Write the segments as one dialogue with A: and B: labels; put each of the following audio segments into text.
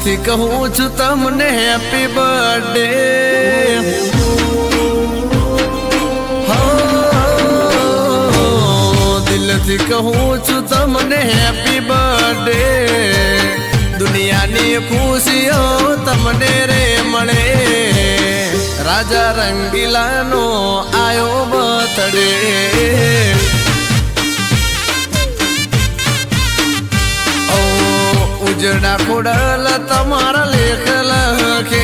A: દિલથી કહું છું તમને હેપી બર્થડે દિલથી કહું છું તમને હેપી બર્થડે દુનિયાની ખુશીઓ તમને રે મળે રાજા રંગીલાનો આયો બર્થડે ઉજડા ખોડલ તમારા લેખ લખે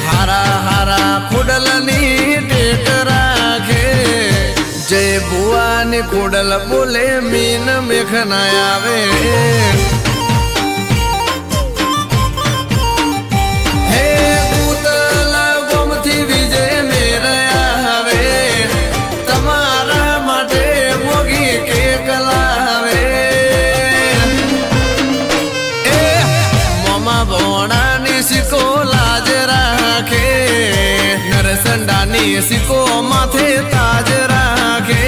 A: હારા હારા ખોડલની ટેક રાખે જય ભુવાની ખોડલ બોલે મીન મેઘ ના આવે હે ઉતલ ગોમથી વિજય મેર આવે તમારા માટે મોગી કેક લાવે સિકો લાજ રાખે નરસંડાની સિકો માથે તાજ રાખે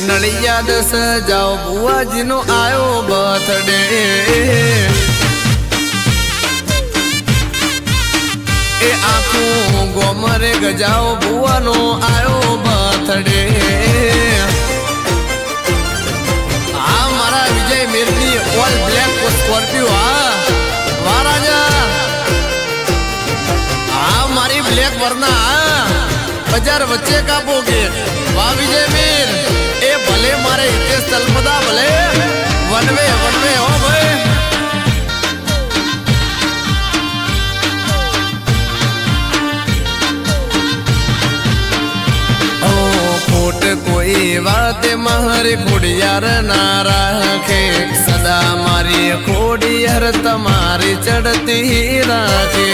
A: નળિયાદ સજાઓ બુઆજીનો આયો બર્થડે એ આખું ગોમરે ગજાઓ બુઆનો આયો બર્થડે આ મારા વિજય મેરની ઓલ બ્લેક સ્કોર્પિયો વાહ રાજા મારી બ્લેક વરના બજાર વચ્ચે કાપોગે વાહ વિજય મીર એ ભલે મારે હિતેશ તલપદા ભલે વનવે વનવે હો ભાઈ ખોટ કોઈ વાતે મારી ખોડિયાર ના રાખે સદા મારી ખોડિયાર તમારી ચડતી રાખે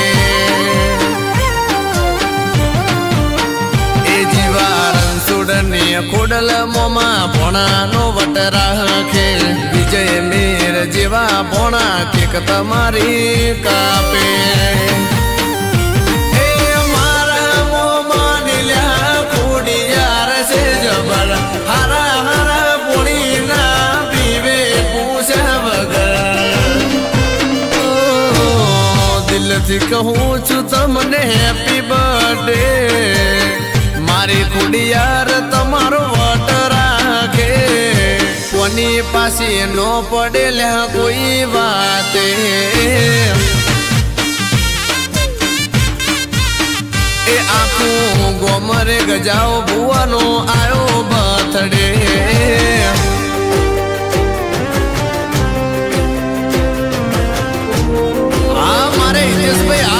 A: ખોડલ મોમાં ભોણાનો વટ રાખે વિજય મેર જેવા ભોણા કેક તમારી કાપે હે મારા મોમાં નીલ્યા ખોડિયાર છે જબર હારા હારા પોણી ના પીવે પૂછ્યા વગર દિલથી કહું છું તમને હેપી બર્થડે મારી ખોડિયાર તમારો વટ રાખે કોની પાસે નો પડેલા કોઈ વાતે એ આખું ગોમરે ગજાઓ બુઆનો આયો બર્થડે આ મારે હિતેશભાઈ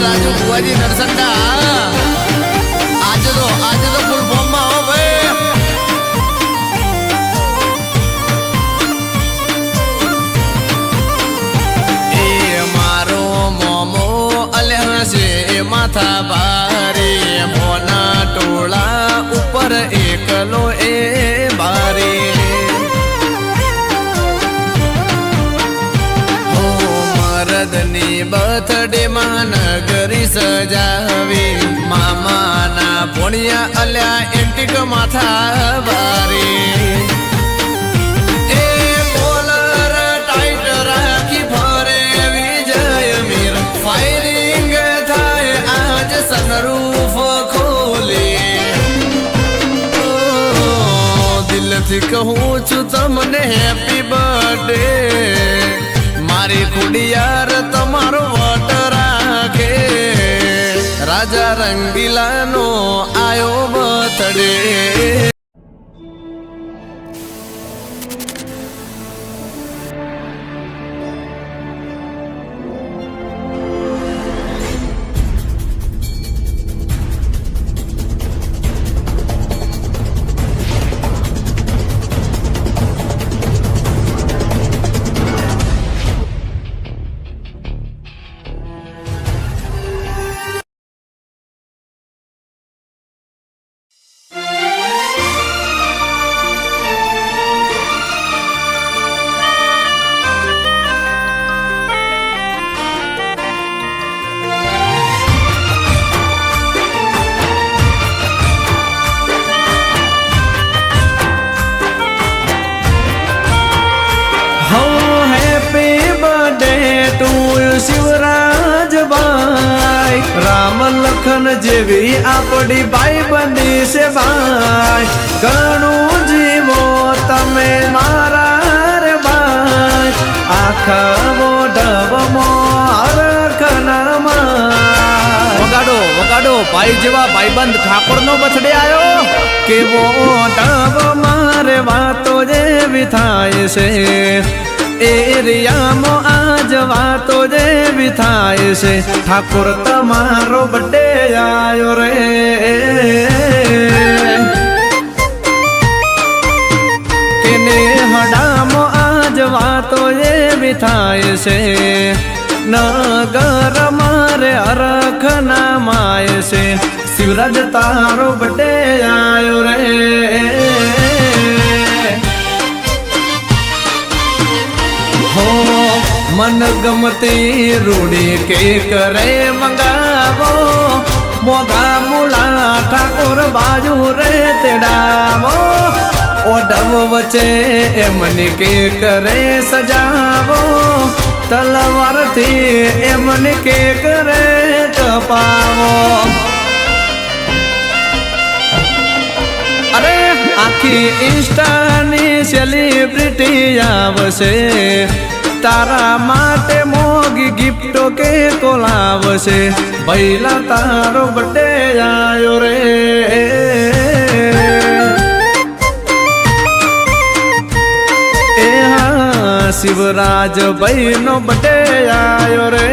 A: રાજુ બુઆજી નરસંડા આજે તો ફૂલ ફોર્મ માં હો ભાઈ એ મારો મોમો અલ્યા છે માથા ભારે મોના ટોળા ઉપર એકલો એ બારે મરદની બર્થડે માં નગરી સજાવી મામાના ભોણિયા અલ્યા એન્ટિક માથા વારી એ કોલર ટાઈટ રાખી ફરે વિજય મીર ફાયરિંગ થાય આજ સનરૂફ ખોલે દિલથી કહું છું તમને હેપી બર્થડે મારી ખોડિયાર તમારો વટ રાખે રાજા રંગીલાનો આયો બર્થડે
B: બેટું શિવરાજભાઈ રામ લખન જેવી આપડી ભાઈ બંધી છે ભાઈ ઘણું જીવો તમે મારા રે ભાઈ આખા મોઢવમાં હરખનામાં
A: વગાડો વગાડો ભાઈ જેવા ભાઈબંધ ઠાકોર નો બથડે આવ્યો
B: કેવો ઢબ મારે વાતો જેવી થાય છે એરિયામાં આજ વાતો જેવી થાય છે ઠાકોર તમારો બડે આયો રે કેને હડામાં આજ વાતો એવી થાય છે નગર મારે અરખના માય છે શિવરાજ તારો બડે આયો રે હો મન ગમતી રૂડી કે કરે મંગાવો મોગા મુલા ઠાકોર બાજુ રે તેડાવો ઓઢવ વચ્ચે એમની કે કરે સજાવો તલવારથી એમને કે કરે કપાવો અરે આખી ઇન્સ્ટાની સેલિબ્રિટી આવશે તારા માટે મોગી ગિફ્ટો કે કોલાવશે પહેલા તારો બર્થડે આયો રે એ હા શિવરાજ ભાઈ નો બર્થડે આયો રે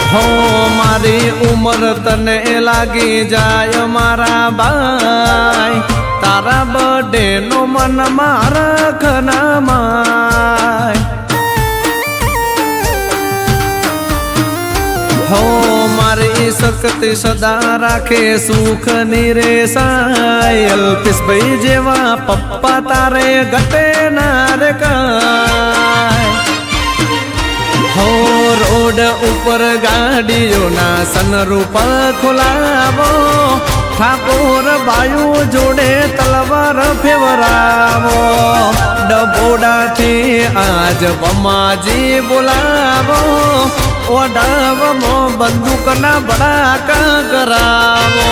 B: હો મારી ઉમર તને લાગી જાય મારા ભાઈ તારા બર્થડે નો મન મારા ખનામાય હો મારી શક્તિ સદા રાખે સુખ ની રે સાય અલ્પેશભાઈ જેવા પપ્પા તારે ઘટે ના રે કાય હો રોડ ઉપર ગાડીઓના સનરૂપ ખોલાવો ઠાકોર બાયુ જોડે તલવાર ફેવરાવો ડબોડાથી આજ બમાજી બોલાવો ઓઢાવમો બંદૂકના બડાકા કરાવો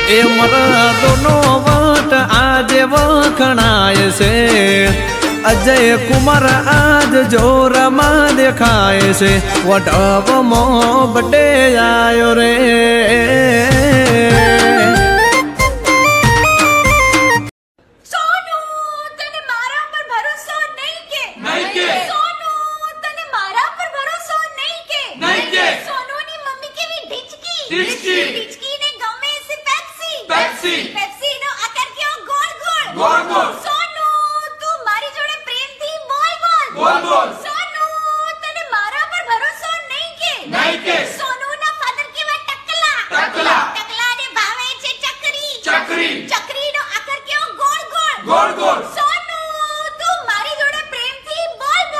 B: એ મરદોનો વટ આજે વખણાય છે અજય કુમાર આજ જોરમાં દેખાય છે વઢવમો બડે આયો રે
C: સોનુ તને મારા પર ભરોસો નહીં કે સોનુ તને મારા પર ભરોસો નહીં કે સોનુની મમ્મી કેવી ઢીચકી ને ગમે છે પેપ્સી નો આકાર કેવો ગોળ સોનુ તું મારી જોડે પ્રેમથી બોલ સોનુ તને મારા પર ભરોસો નહીં કે સોનુના ફાધર કેવા ટકલા ને ભાવે છે ચકરી નો આકાર કેવો ગોળ સોનુ તું મારી જોડે પ્રેમથી બોલ